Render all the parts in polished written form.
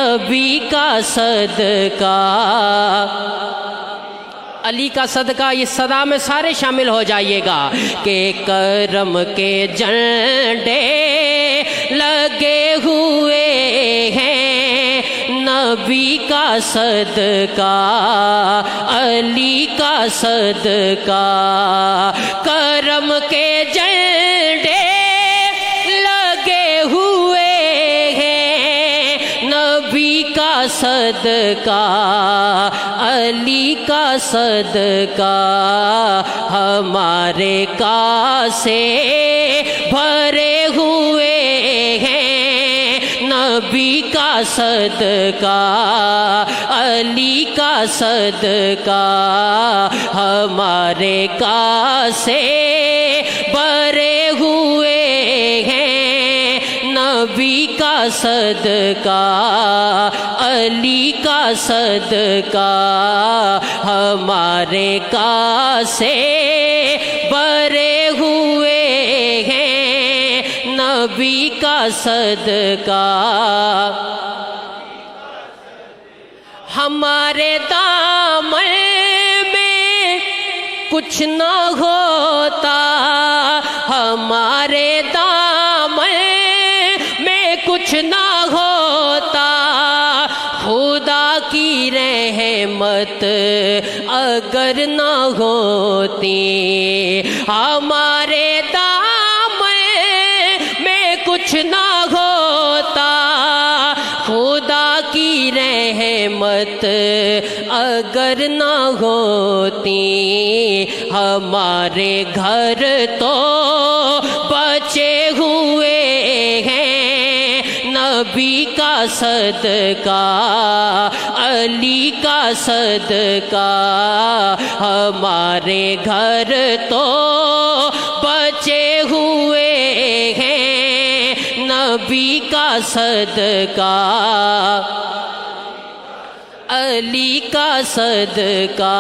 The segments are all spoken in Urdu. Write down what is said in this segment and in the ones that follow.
نبی کا صدقہ، علی کا صدقہ، اس صدا میں سارے شامل ہو جائیے گا کہ کرم کے جھنڈے لگے ہوئے ہیں، نبی کا صدقہ، علی کا صدقہ، کرم کے جھنڈے لگے ہوئے ہیں، نبی کا صدقہ، علی کا صدقہ، ہمارے کاسے بھرے ہوئے ہیں، نبی کا صدقہ، علی کا صدقہ، ہمارے کاسے بھرے ہوئے ہیں، نبی کا صدقہ، علی کا صدقہ، ہمارے کاسے بھرے ہوئے ہیں، نبی کا صدقہ، ہمارے دامن میں کچھ نہ ہوتا، ہمارے دامن میں کچھ نہ ہوتا، خدا کی رحمت اگر نہ ہوتی، ہمارے دامن میں کچھ نہ ہوتا، خدا کی رحمت اگر نہ ہوتی، ہمارے گھر تو بچے ہوئے ہیں، نبی کا صدقہ، علی کا صدقہ، ہمارے گھر تو بچے ہوئے ہیں، نبی کا صدقہ، علی کا صدقہ،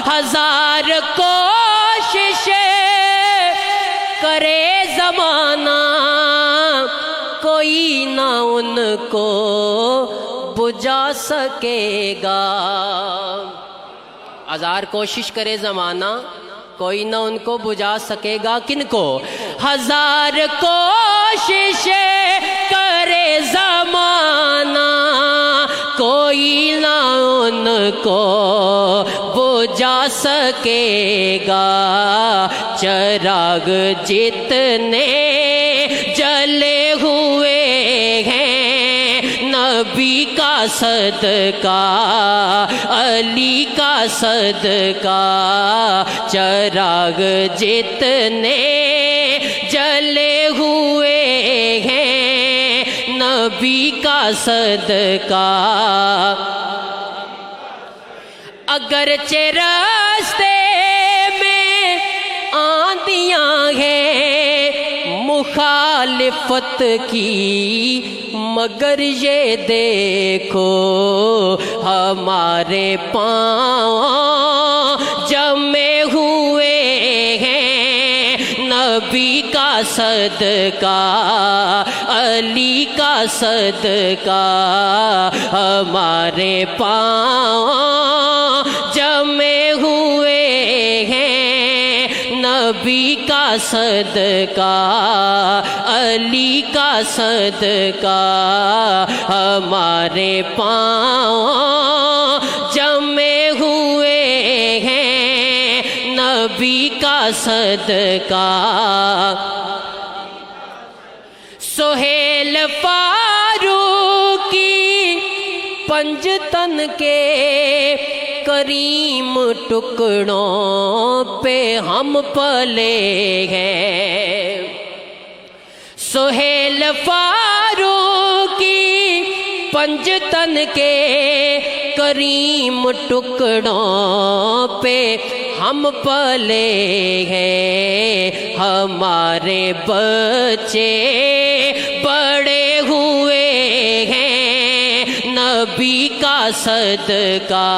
ہزار کوشش کرے زمانہ، کوئی نہ ان کو بجھا سکے گا، ہزار کوشش کرے زمانہ، کوئی نہ ان کو بجھا سکے گا، کن کو؟ ہزار کوشش کرے زمانہ، کوئی نہ ان کو بجھا سکے گا، چراغ جتنے جلے ہوئے ہیں، نبی کا صدقہ، علی کا صدقہ، چراغ جتنے جلے ہوئے ہیں، نبی کا صدقہ، اگرچہ راستے میں آندیاں ہیں مخالفت کی، مگر یہ دیکھو ہمارے پاؤں جمے ہوئے ہیں، نبی کا صدقہ، علی کا صدقہ، ہمارے پاؤں جمے ہوئے ہیں، نبی کا صدقہ، علی کا صدقہ، ہمارے پاؤں جمے ہوئے ہیں، نبی کا صدقہ، سہیل فاروقی پنجتن کے کریم ٹکڑوں پہ ہم پلے ہیں، سہیل فاروقی پنجتن کے کریم ٹکڑوں پہ ہم پلے ہیں، ہمارے بچے بڑے ہوئے ہیں، نبی کا صدقہ،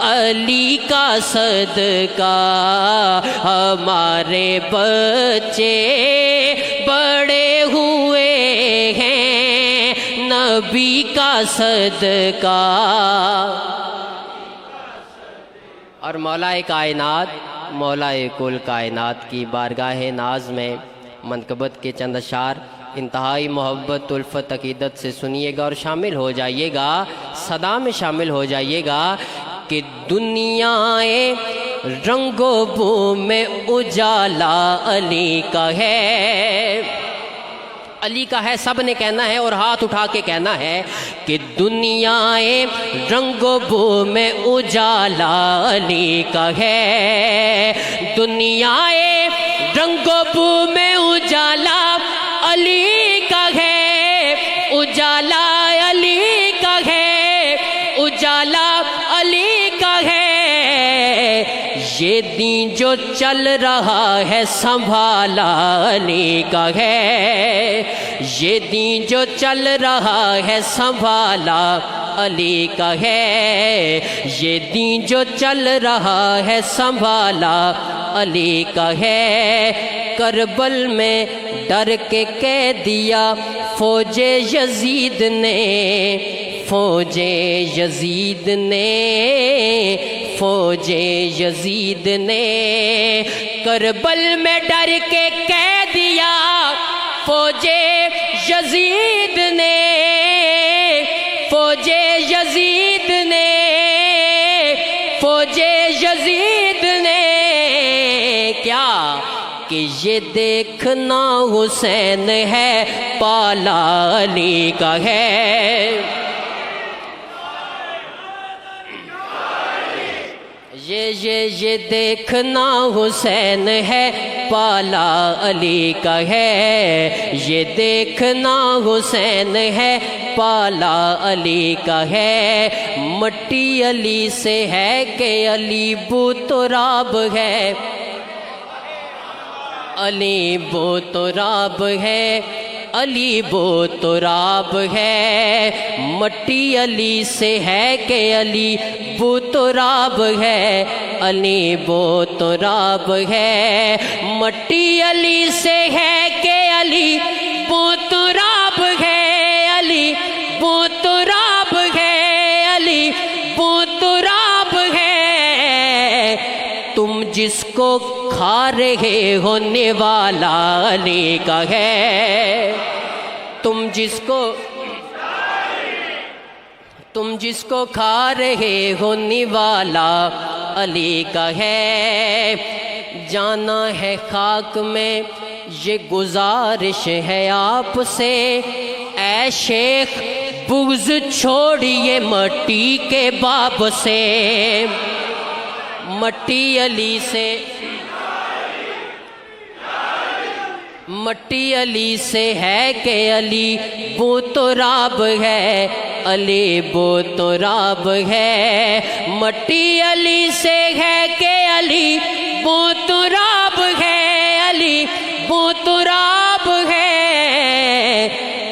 علی کا صدقہ، ہمارے بچے بڑے ہوئے ہیں، نبی کا صدقہ۔ اور مولا کائنات، مولا کل کائنات کی بارگاہ ناز میں منقبت کے چند اشعار انتہائی محبت، الفت، عقیدت سے سنیے گا اور شامل ہو جائیے گا، صدا میں شامل ہو جائیے گا کہ دنیا رنگ و بو میں اجالا علی کا ہے، علی کا ہے، سب نے کہنا ہے اور ہاتھ اٹھا کے کہنا ہے کہ دنیا رنگ و بو میں اجالا علی کا ہے، دنیا رنگ و بو میں اجالا علی کا ہے، اجالا علی کا ہے، اجالا علی کا ہے، یہ دین جو چل رہا ہے سنبھالا علی کا ہے، یہ دین جو چل رہا ہے سنبھالا علی کا ہے، یہ دین جو چل رہا ہے سنبھالا علی کا ہے، کربل میں ڈر کے کہہ دیا فوج یزید نے، فوج یزید نے، فوج یزید نے، کربل میں ڈر کے کہہ دیا فوج یزید نے، فوج یزید نے، فوج یزید نے، کیا کہ یہ دیکھنا حسین ہے پالا علی کا ہے، یہ دیکھنا حسین ہے پالا علی کا ہے، یہ دیکھنا حسین ہے پالا علی کا ہے، مٹی علی سے ہے کہ علی بو تراب ہے، علی بو تراب ہے، علی بو تراب ہے، مٹی علی سے ہے کہ علی بو تراب ہے، علی بو تراب ہے، مٹی علی سے ہے کہ علی بو تراب ہے، علی بو تراب ہے، علی بو تراب ہے، تم جس کو کھا رہے ہو نوالا علی کا ہے، تم جس کو کھا رہے ہو نوالا علی کا ہے، جانا ہے خاک میں یہ گزارش ہے آپ سے، اے شیخ بغض چھوڑیے مٹی کے باب سے، مٹی علی سے، مٹی علی سے ہے کہ علی بو تراب ہے، علی بو تراب ہے، مٹی علی سے ہے کہ علی بو تراب ہے، علی بو تراب ہے،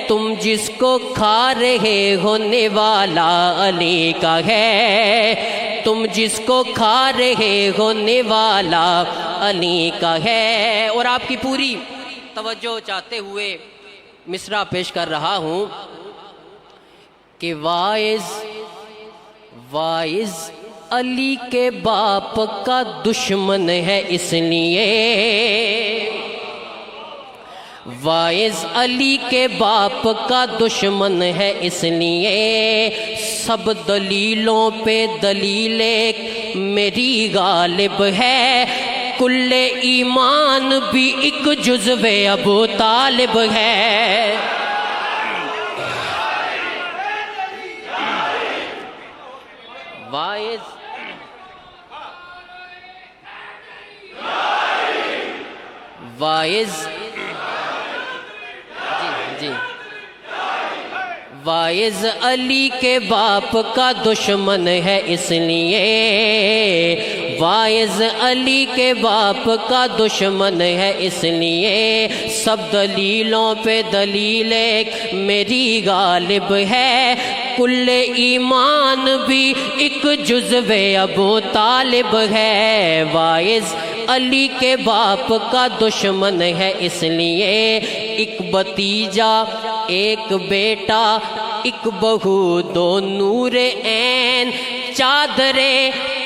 تم جس کو کھا رہے ہو نوالا علی کا ہے، تم جس کو کھا رہے ہو نوالا علی کا ہے۔ اور آپ کی پوری توجہ چاہتے ہوئے مصرع پیش کر رہا ہوں کہ وائز علی کے باپ کا دشمن ہے، اس لیے وائز علی کے باپ کا دشمن ہے، اس لیے سب دلیلوں پہ دلیل ایک میری غالب ہے، کل ایمان بھی ایک جزو ابو طالب ہے، وائز علی کے باپ کا دشمن ہے، اس لیے وائز علی کے باپ کا دشمن ہے، اس لیے سب دلیلوں پہ دلیل ایک میری غالب ہے، کل ایمان بھی ایک جزو ابو طالب ہے، وائز علی کے باپ کا دشمن ہے، اس لیے ایک بتیجا ایک بیٹا ایک بہو دو نور عین، چادر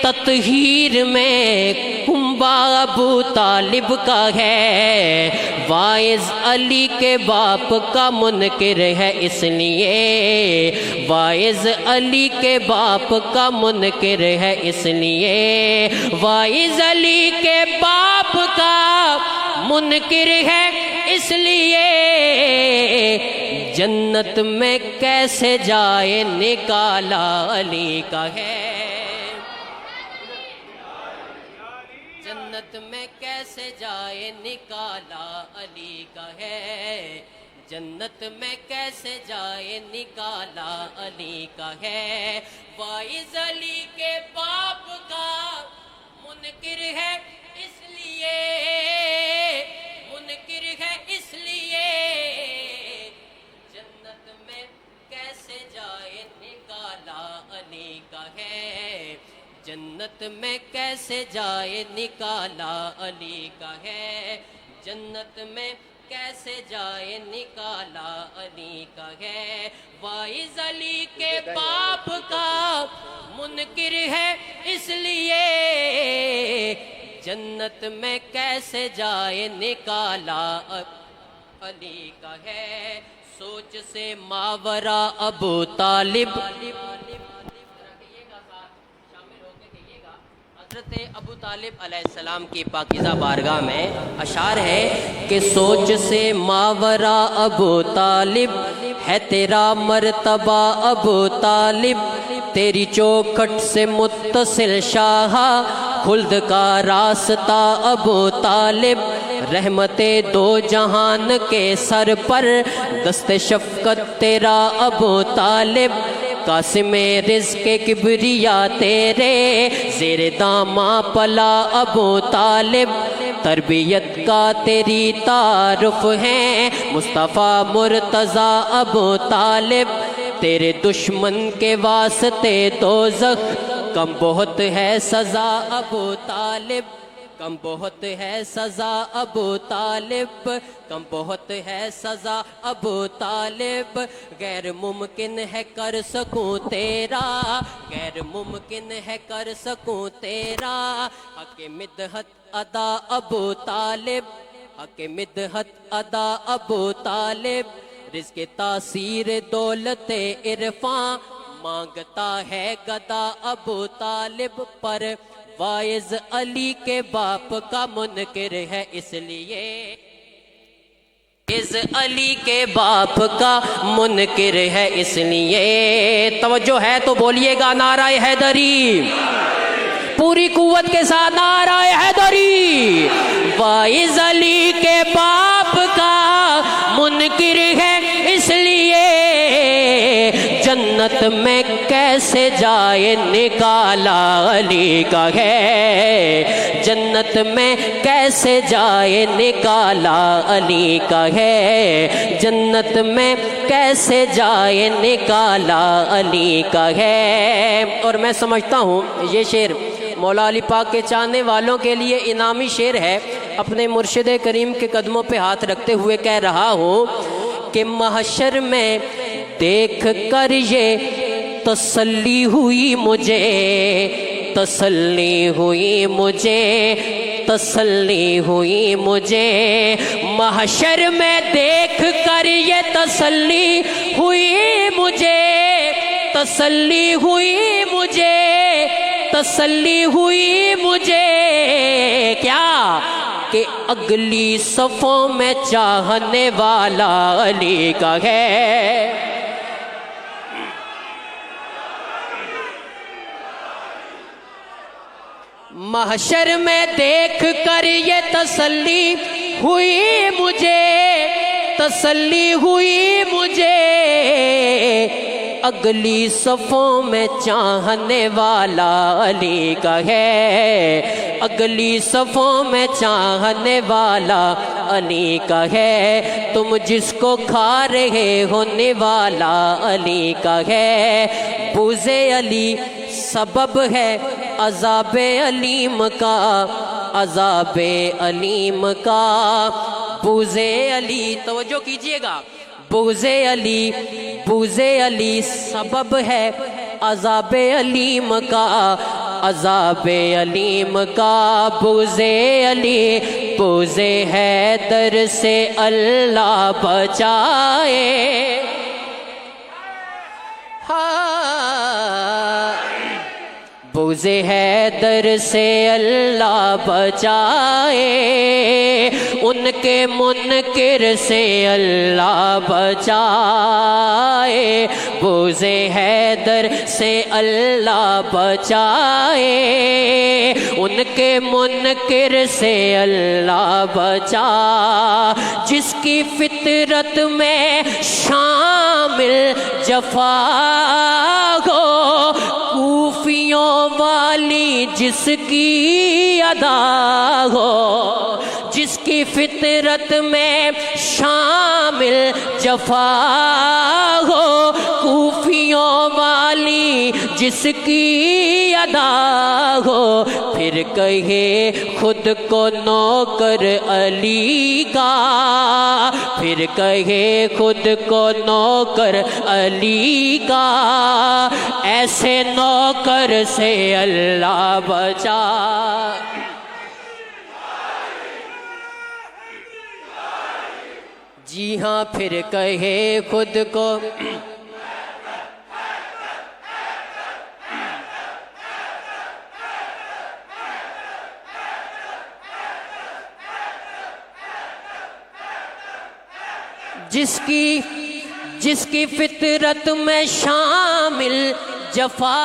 تطہیر میں کنبہ ابو طالب کا ہے، واعظ علی کے باپ کا منکر ہے اس لیے، واعظ علی کے باپ کا منکر ہے اس لیے، واعظ علی کے باپ کا منکر ہے اس لیے، جنت میں کیسے جائے نکالا علی کا ہے، جنت میں کیسے جائے نکالا علی کا ہے، جنت میں کیسے جائے نکالا علی کا ہے، واعظ علی کے باپ کا منکر ہے اس لیے، منکر ہے اس لیے، جنت میں کیسے جائے نکالا علی کا ہے، جنت میں کیسے جائے نکالا علی کا ہے، جنت میں کیسے جائے نکالا علی کا ہے، واعظ علی کے باپ کا منکر ہے اس لیے، جنت میں کیسے جائے نکالا علی کا ہے، سوچ سے ماورا ابو طالب، حضرت ابو طالب علیہ السلام کی پاکیزہ بارگاہ میں اشعار ہے کہ سوچ سے ماورا ابو طالب ہے تیرا مرتبہ ابو طالب، تیری چوکھٹ سے متصل شاہ خلد کا راستہ ابو طالب، رحمت دو جہان کے سر پر دست شفقت تیرا ابو طالب، قاسم رزق کبریا تیرے زیر داماں پلا ابو طالب، تربیت کا تیری تعارف ہے مصطفیٰ مرتضیٰ ابو طالب، تیرے دشمن کے واسطے دوزخ کم بہت ہے سزا ابو طالب، کم بہت ہے سزا ابو طالب، کم بہت ہے سزا ابو طالب، غیر ممکن ہے کر سکوں تیرا، غیر ممکن ہے کر سکوں تیرا، حق مدحت ادا ابو طالب، حق مدحت ادا ابو طالب، رزق تاثیر دولت عرفاں مانگتا ہے گدا ابو طالب، پر واعظ علی کے باپ کا منکر ہے اس لیے، واعظ علی کے باپ کا منکر ہے اس لیے، توجہ ہے تو بولیے گا نعرہ حیدری، پوری قوت کے ساتھ نعرہ حیدری، واعظ علی کے باپ کا منکر ہے اس لیے، جنت میں کیسے جائے نکالا علی کا ہے، جنت میں کیسے جائے نکالا علی کا ہے، جنت میں کیسے جائے نکالا علی کا ہے۔ اور میں سمجھتا ہوں یہ شعر مولا علی پاک کے چاہنے والوں کے لیے انعامی شعر ہے، اپنے مرشد کریم کے قدموں پہ ہاتھ رکھتے ہوئے کہہ رہا ہوں کہ محشر میں دیکھ کر یہ تسلی ہوئی مجھے، تسلی ہوئی مجھے، تسلی ہوئی مجھے، محشر میں دیکھ کر یہ تسلی ہوئی مجھے، تسلی ہوئی مجھے، تسلی ہوئی مجھے، کیا کہ اگلی صفوں میں چاہنے والا علی کا ہے، محشر میں دیکھ کر یہ تسلی ہوئی مجھے، تسلی ہوئی مجھے، اگلی صفوں میں چاہنے والا علی کا ہے، اگلی صفوں میں چاہنے والا علی کا ہے، تم جس کو کھا رہے ہو نوالا علی کا ہے، بغض علی سبب ہے عذاب علیم کا، عذاب علیم کا، بغض علی، توجہ کیجئے گا، بغض علی سبب ہے عذاب علیم کا، عذاب علیم کا بغض علی، بغض حیدر سے اللہ بچائے۔ بغض حیدر سے اللہ بچائے، ان کے منکر سے اللہ بچائے، بغض حیدر سے اللہ بچائے، ان کے منکر سے اللہ بچا۔ جس کی فطرت میں شامل جفا ہو، کوفیوں والی جس کی ادا ہو، جس کی فطرت میں شامل جفا ہو، کوفیوں والی جس کی ادا ہو، پھر کہے خود کو نوکر علی کا، پھر کہے خود کو نوکر علی کا، ایسے نوکر سے اللہ بچا۔ جی ہاں، پھر کہے خود کو جس کی فطرت میں شامل جفا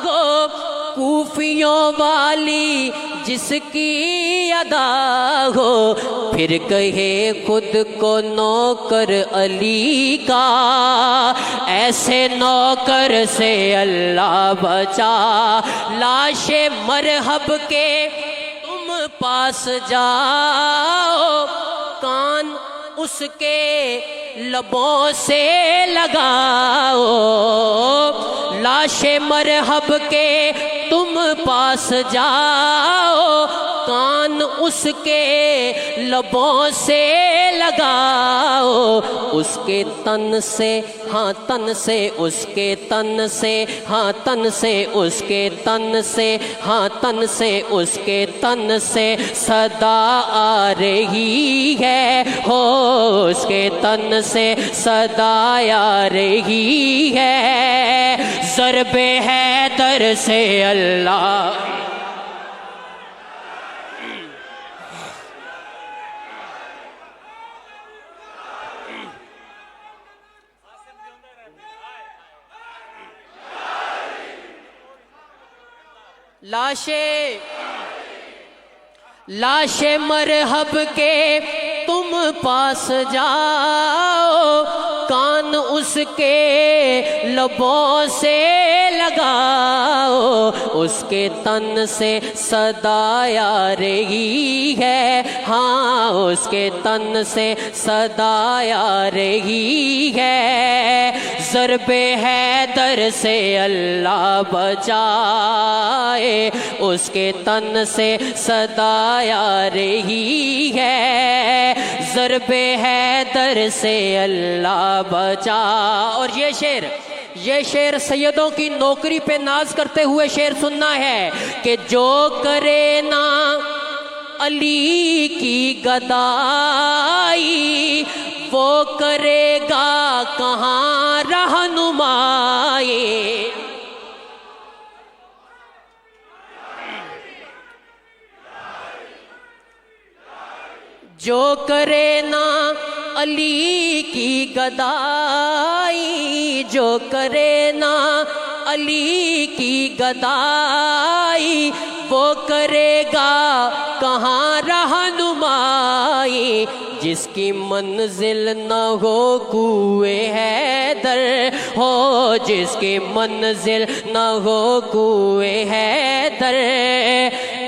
ہو، کوفیوں والی جس کی ادا ہو، پھر کہے خود کو نوکر علی کا، ایسے نوکر سے اللہ بچا۔ لاش مرحب کے تم پاس جاؤ، کان اس کے لبوں سے لگاؤ، لاش مرحب کے تم پاس جاؤ، کان اس کے لبوں سے لگاؤ، اس کے تن سے ہاں تن سے، اس کے تن سے ہاں تن سے، اس کے تن سے ہاں تن سے، اس کے تن سے صدا آ رہی ہے ہو، اس کے تن سے صدا آ رہی ہے، ضرب حیدر سے اللہ۔ لاش مرحب کے تم پاس جاؤ، کان اس کے لبوں سے لگاؤ، اس کے تن سے صدا آ رہی ہے، ہاں اس کے تن سے صدا آ رہی ہے، ضرب حیدر سے اللہ بچائے، اس کے تن سے صدا آ رہی ہے، ضرب حیدر سے اللہ بچا۔ اور یہ شعر سیدوں کی نوکری پہ ناز کرتے ہوئے شعر سننا ہے کہ جو کرے نا علی کی گدائی، وہ کرے گا کہاں رہنمائی۔ جو کرے نا علی کی گدائی، جو کرے نا علی کی گدائی، وہ کرے گا کہاں رہنمائی۔ جس کی منزل نہ ہو کوئے حیدر ہو، جس کی منزل نہ ہو کوئے حیدر،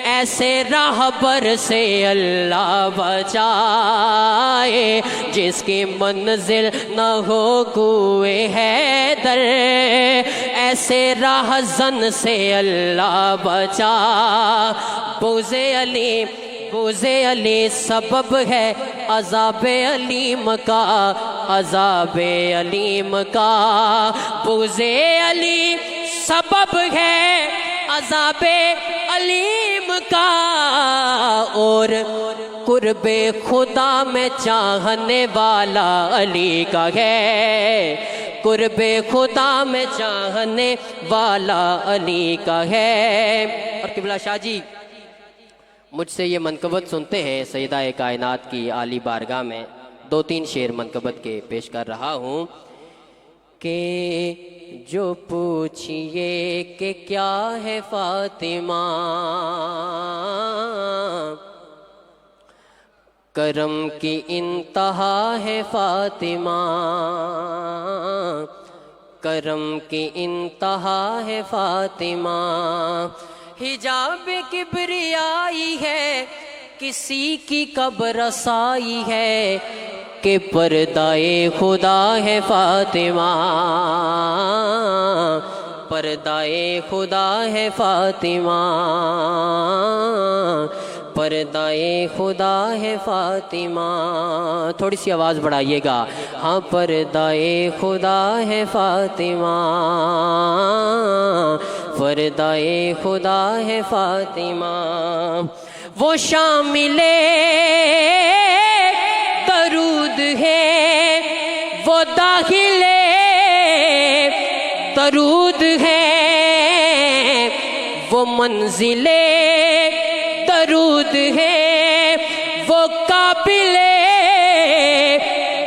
ایسے راہبر سے اللہ بچائے۔ جس کی منزل نہ ہو کوئے حیدر، ایسے راہزن سے اللہ بچا۔ بغض علی سبب ہے عذاب علیم کا، عذاب علیم کا، بغض علی سبب ہے عذاب علیم کا، اور قرب خدا میں چاہنے والا علی کا ہے، قرب خدا میں چاہنے والا علی کا ہے۔ اور قبلہ شاہ جی مجھ سے یہ منقبت سنتے ہیں سیدہ کائنات کی عالی بارگاہ میں، 2-3 شعر منقبت کے پیش کر رہا ہوں کہ جو پوچھئے کہ کیا ہے فاطمہ، کرم کی انتہا ہے فاطمہ، کرم کی انتہا ہے فاطمہ، حجاب کبریائی ہے کسی کی کب رسائی ہے، کہ پردائے خدا ہے فاطمہ، پردائے خدا ہے فاطمہ، پردائے خدا ہے فاطمہ۔ تھوڑی سی آواز بڑھائیے گا، ہاں پردائے خدا ہے فاطمہ، پردائے خدا ہے فاطمہ، وہ شامل درود ہے، وہ داخل درود ہے، وہ منزل درود ہے، وہ قابل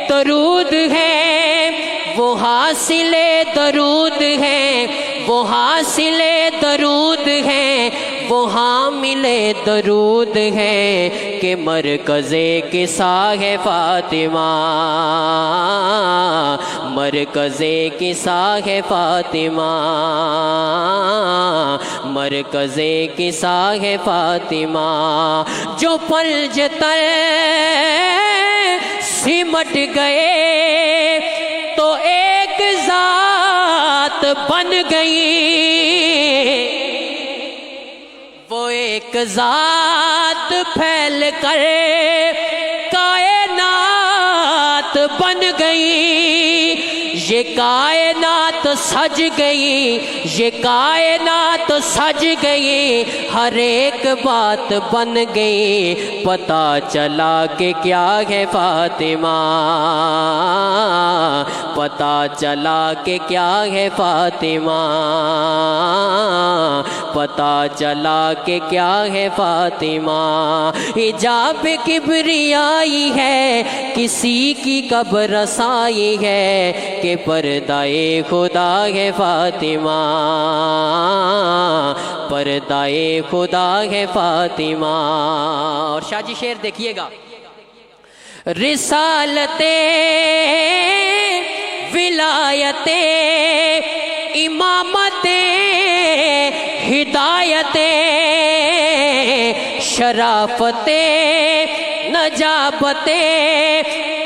درود ہے، وہ حاصل درود ہے، وہ حاصل درود ہے، وہ حامل درود ہے، کہ مرکز قصہ ہے فاطمہ، مرکز قصہ ہے فاطمہ، مرکز قصہ ہے فاطمہ، جو پلج تل سمٹ گئے تو ایک ذات بن گئی، وہ ایک ذات پھیل کر کائنات بن گئی، یہ کائنات سج گئی، یہ کائنات سج گئی، ہر ایک بات بن گئی، پتہ چلا کہ کیا ہے فاطمہ، پتہ چلا کہ کیا ہے فاطمہ، پتہ چلا کہ کیا ہے فاطمہ، حجاب کبریائی ہے کسی کی کب رسائی ہے، کہ پردائے خدا ہے فاطمہ، پردائے خدا ہے فاطمہ۔ اور شاہ جی شعر دیکھیے گا، رسالت ولایت امامت ہدایت شرافت نجابت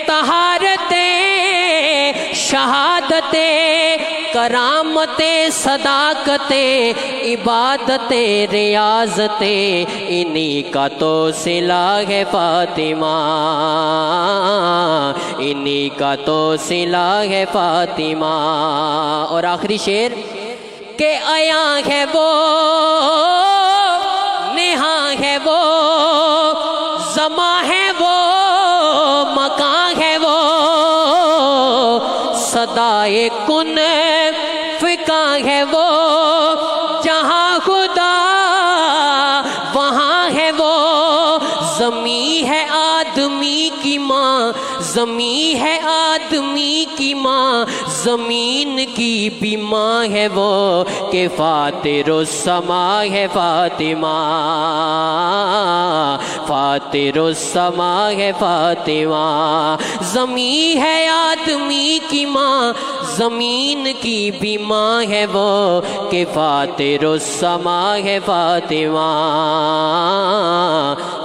طہارت شہادت کرامت صداقت عبادت ریاضت، انہی کا تو صلہ ہے فاطمہ، انہی کا تو صلہ ہے فاطمہ۔ اور آخری شعر کہ عیاں ہے وہ نہاں ہے وہ زماں ہے وہ مکان ہے وہ، صدائے کن فکاں ہے وہ، جہاں خدا وہاں ہے وہ، زمین ہے آدمی کی ماں، زمین ہے آدمی کی ماں، زمین کی بھی ماں ہے وہ، کہ فاطر السما ہے فاطمہ، فاطر السما ہے فاطمہ، زمین ہے آدمی کی ماں، زمین کی بھی ماں ہے وہ، کہ فاطر السما ہے فاطمہ،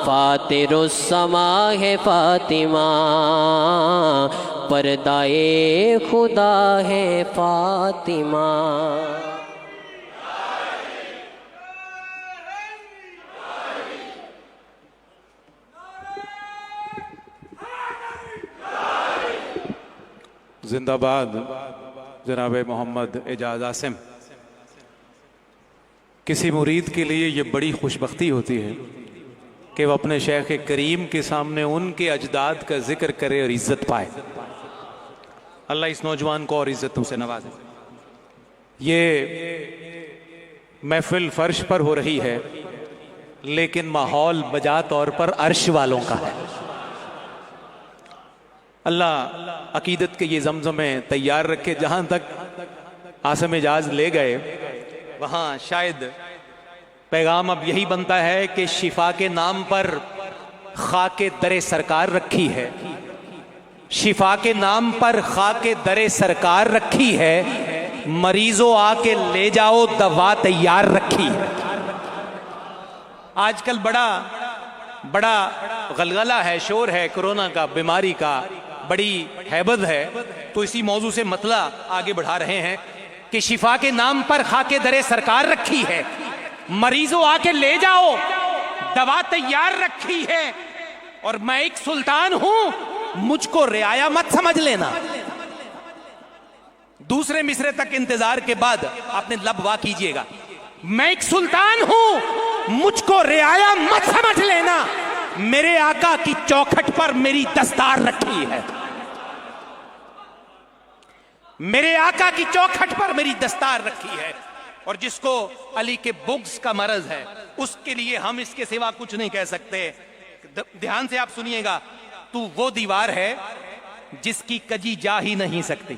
فاطر السما ہے فاطمہ، پردائے خدا ہے فاطمہ۔ زندہ باد جناب محمد اعجاز عاصم۔ کسی مرید کے لیے یہ بڑی خوش بختی ہوتی ہے کہ وہ اپنے شیخ کریم کے سامنے ان کے اجداد کا ذکر کرے اور عزت پائے۔ اللہ اس نوجوان کو اور عزتوں سے نوازے۔ یہ محفل فرش پر ہو رہی ہے لیکن ماحول بجا طور پر عرش والوں کا ہے۔ اللہ عقیدت کے یہ زمزمیں تیار رکھے۔ جہاں تک عاصم اعجاز لے گئے وہاں شاید پیغام اب یہی بنتا ہے کہ شفا کے نام پر خاک در سرکار رکھی ہے، شفا کے نام پر خاک در سرکار رکھی ہے، مریضوں آ کے لے جاؤ دوا تیار رکھی ہے۔ آج کل بڑا غلغلہ ہے، شور ہے کرونا کا، بیماری کا، بڑی ہیبت ہے، تو اسی موضوع سے مطلع آگے بڑھا رہے ہیں کہ شفا کے نام پر خاک در سرکار رکھی ہے، مریضوں آ کے لے جاؤ دوا تیار رکھی ہے، اور میں ایک سلطان ہوں مجھ کو رعایا مت سمجھ لینا۔ دوسرے مصرے تک انتظار کے بعد آپ نے لب وا کیجئے گا، میں ایک سلطان ہوں مجھ کو رعایا مت سمجھ لینا، میرے آقا کی چوکھٹ پر میری دستار رکھی ہے، میرے آقا کی چوکھٹ پر میری دستار رکھی ہے۔ اور جس کو علی کے بغض کا مرض ہے اس کے لیے ہم اس کے سوا کچھ نہیں کہہ سکتے۔ دھیان سے آپ سنیے گا، تو وہ دیوار ہے جس کی کجی جا ہی نہیں سکتی۔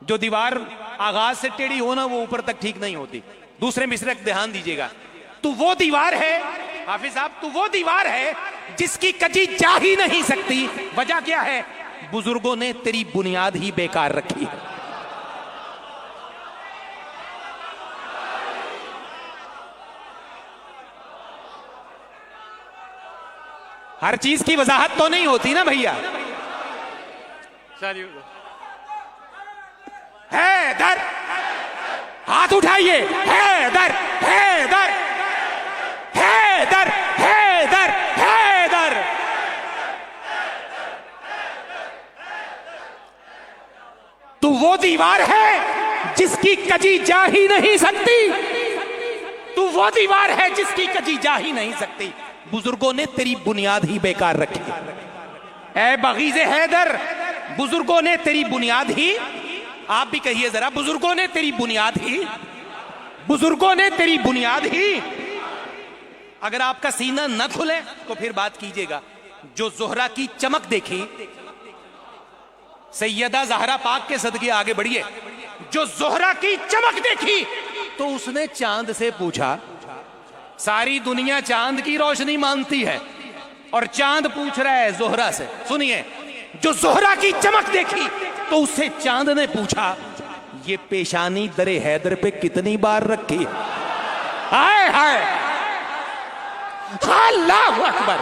جو دیوار آغاز سے ٹیڑھی ہونا وہ اوپر تک ٹھیک نہیں ہوتی۔ دوسرے مصرے کا دھیان دیجیے گا، تو وہ دیوار ہے حافظ صاحب، تو وہ دیوار ہے جس کی کجی جا ہی نہیں سکتی۔ وجہ کیا ہے؟ بزرگوں نے تیری بنیاد ہی بیکار رکھی ہے۔ ہر چیز کی وضاحت تو نہیں ہوتی نا بھیا۔ حیدر، ہاتھ اٹھائیے، حیدر حیدر حیدر حیدر حیدر۔ تو وہ دیوار ہے جس کی کجی جا ہی نہیں سکتی، تو وہ دیوار ہے جس کی کجی جا ہی نہیں سکتی۔ بزرگوں نے تیری بنیاد ہی بیکار رکھی۔ اے بغیض حیدر، بزرگوں نے تیری بنیاد ہی، آپ بھی کہیے ذرا، بزرگوں نے تیری بنیاد ہی، بزرگوں نے تیری بنیاد ہی۔ اگر آپ کا سینہ نہ کھلے تو پھر بات کیجئے گا۔ جو زہرہ کی چمک دیکھی، سیدہ زہرا پاک کے صدقے آگے بڑھیے، جو زہرہ کی چمک دیکھی تو اس نے چاند سے پوچھا، ساری دنیا چاند کی روشنی مانتی ہے اور چاند پوچھ رہا ہے زہرہ سے۔ سنیے، جو زہرہ کی چمک دیکھی تو اس سے چاند نے پوچھا، یہ پیشانی در حیدر پہ کتنی بار رکھی ہے؟ ہائے ہائے، اللہ اکبر۔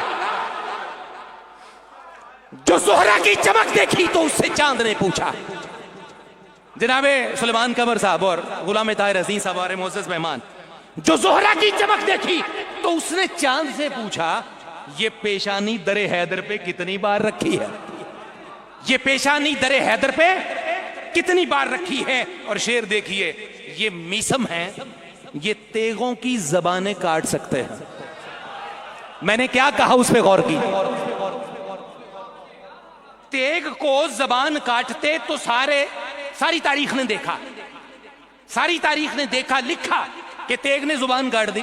جو زہرہ کی چمک دیکھی تو اس سے چاند نے پوچھا۔ جناب سلیمان قمر صاحب اور غلام طاہر حسین صاحب ہمارے معزز مہمان، جو زہرہ کی چمک دیکھی تو اس نے چاند سے پوچھا، یہ پیشانی در حیدر پہ کتنی بار رکھی ہے؟ یہ پیشانی در حیدر پہ کتنی بار رکھی ہے؟ اور شعر دیکھیے، یہ میسم ہے، یہ تیغوں کی زبانیں کاٹ سکتے ہیں۔ میں نے کیا کہا اس پہ غور کی؟ تیغ کو زبان کاٹتے تو ساری تاریخ نے دیکھا، ساری تاریخ نے دیکھا، لکھا کہ تیغ نے زبان کاٹ دی۔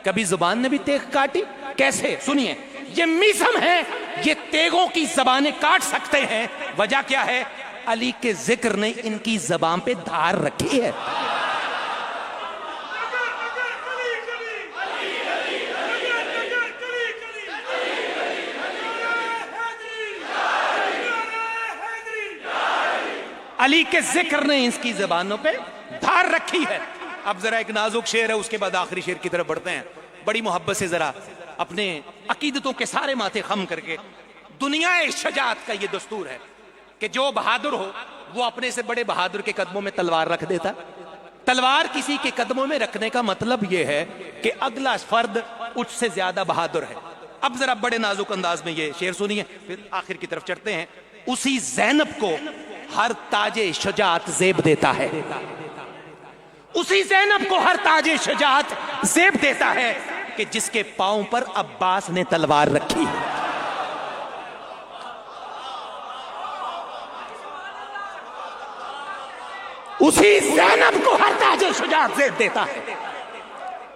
کبھی زبان نے بھی تیغ کاٹی؟ کیسے؟ سنیے، یہ میسم ہے، یہ تیغوں کی زبانیں کاٹ سکتے ہیں۔ وجہ کیا ہے؟ علی کے ذکر نے ان کی زبان پہ دھار رکھی ہے۔ علی کے ذکر نے اس کی زبانوں پہ دھار رکھی ہے۔ اب ذرا ایک نازک شعر ہے، اس کے بعد آخری شعر کی طرف بڑھتے ہیں۔ بڑی محبت سے ذرا اپنے عقیدتوں کے سارے ماتھے خم کر کے، دنیا شجاعت کا یہ دستور ہے کہ جو بہادر ہو وہ اپنے سے بڑے بہادر کے قدموں میں تلوار رکھ دیتا۔ تلوار کسی کے قدموں میں رکھنے کا مطلب یہ ہے کہ اگلا فرد اس سے زیادہ بہادر ہے۔ اب ذرا بڑے نازک انداز میں یہ شعر سنیے، پھر آخر کی طرف چڑھتے ہیں۔ اسی زینب کو ہر تاج شجاعت زیب دیتا ہے، اسی زینب کو ہر تاج شجاعت زیب دیتا ہے کہ جس کے پاؤں پر عباس نے تلوار رکھی ہے۔ اسی زینب کو ہر تاج شجاعت زیب دیتا ہے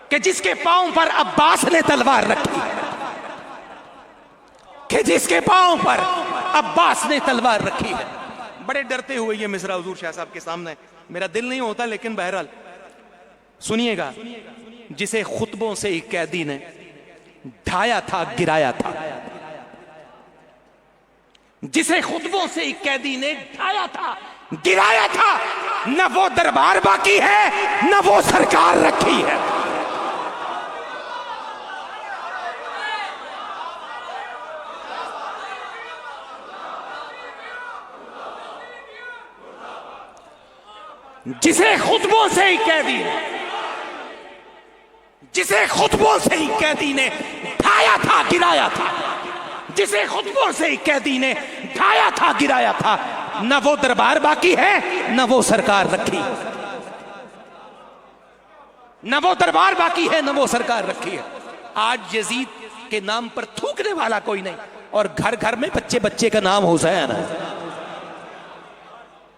کہ جس کے پاؤں پر عباس نے تلوار رکھی ہے، کہ جس کے پاؤں پر عباس نے تلوار رکھی ہے۔ بڑے ڈرتے ہوئے یہ مصرع حضور شاہ صاحب کے سامنے، میرا دل نہیں ہوتا لیکن بہرحال سنیے گا۔ جسے خطبوں سے ایک قیدی نے ڈھایا تھا گرایا تھا، جسے خطبوں سے ایک قیدی نے ڈھایا تھا گرایا تھا، نہ وہ دربار باقی ہے نہ وہ سرکار رکھی ہے۔ جسے خطبوں سے ہی قیدی نے، جسے خطبوں سے ہی قیدی نے ڈھایا تھا گرایا تھا، جسے خطبوں سے ہی قیدی نے ڈھایا تھا گرایا تھا، نہ وہ دربار باقی ہے نہ وہ سرکار رکھی، نہ وہ دربار باقی ہے نہ وہ سرکار رکھی ہے۔ آج یزید کے نام پر تھوکنے والا کوئی نہیں، اور گھر گھر میں بچے بچے کا نام حسین ہے۔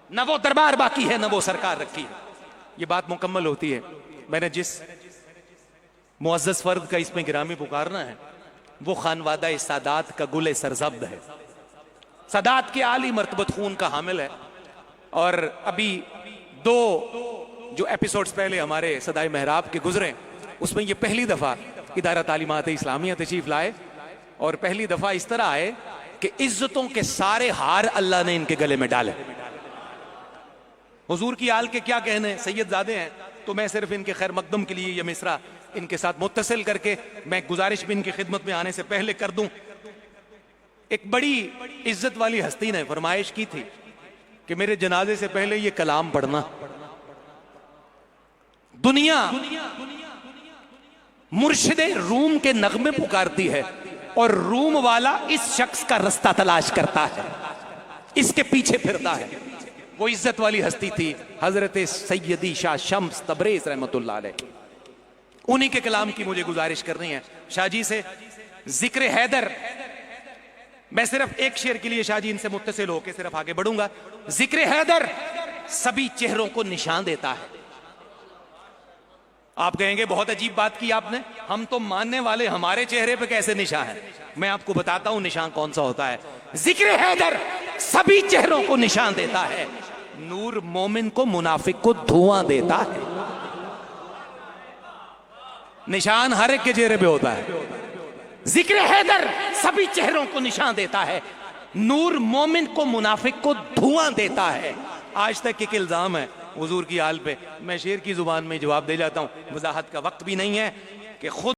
نہ وہ دربار باقی ہے نہ وہ سرکار رکھی ہے۔ یہ بات مکمل ہوتی ہے۔ میں نے جس معزز فرد کا اس میں گرامی پکارنا ہے وہ خانوادہ سادات کا گل سرزبد ہے، سادات کے عالی مرتبت خون کا حامل ہے۔ اور ابھی دو جو ایپیسوڈز پہلے ہمارے صدائے محراب کے گزرے، اس میں یہ پہلی دفعہ ادارہ تعلیمات اسلامیہ تشریف لائے، اور پہلی دفعہ اس طرح آئے کہ عزتوں کے سارے ہار اللہ نے ان کے گلے میں ڈالے۔ حضور کی آل کے کیا کہنے، سید زادے ہیں، تو میں صرف ان کے خیر مقدم کے لیے یہ مصرع ان کے ساتھ متصل کر کے میں گزارش بھی ان کی خدمت میں آنے سے پہلے کر دوں۔ ایک بڑی عزت والی ہستی نے فرمائش کی تھی کہ میرے جنازے سے پہلے یہ کلام پڑھنا۔ دنیا مرشد روم کے نغمے پکارتی ہے اور روم والا اس شخص کا رستہ تلاش کرتا ہے، اس کے پیچھے پھرتا ہے۔ وہ عزت والی ہستی تھی حضرت سیدی شاہ شمس تبریز رحمت اللہ علیہ۔ انہی کے کلام کی مجھے گزارش کرنی ہے شاہ جی سے۔ ذکر حیدر، میں صرف ایک شعر کے لیے شاہ جی ان سے متصل ہو کے صرف آگے بڑھوں گا۔ ذکر حیدر سبھی چہروں کو نشان دیتا ہے۔ آپ کہیں گے بہت عجیب بات کی آپ نے، ہم تو ماننے والے، ہمارے چہرے پہ کیسے نشان ہے؟ میں آپ کو بتاتا ہوں نشان کون سا ہوتا ہے۔ ذکر حیدر سبھی چہروں کو نشان دیتا ہے، نور مومن کو منافق کو دھواں دیتا ہے۔ نشان ہر ایک کے چہرے پہ ہوتا ہے۔ ذکر حیدر سبھی چہروں کو نشان دیتا ہے، نور مومن کو منافق کو دھواں دیتا ہے۔ آج تک ایک الزام ہے حضور کی آل پہ، میں شعر کی زبان میں جواب دے جاتا ہوں، وضاحت کا وقت بھی نہیں ہے، کہ خود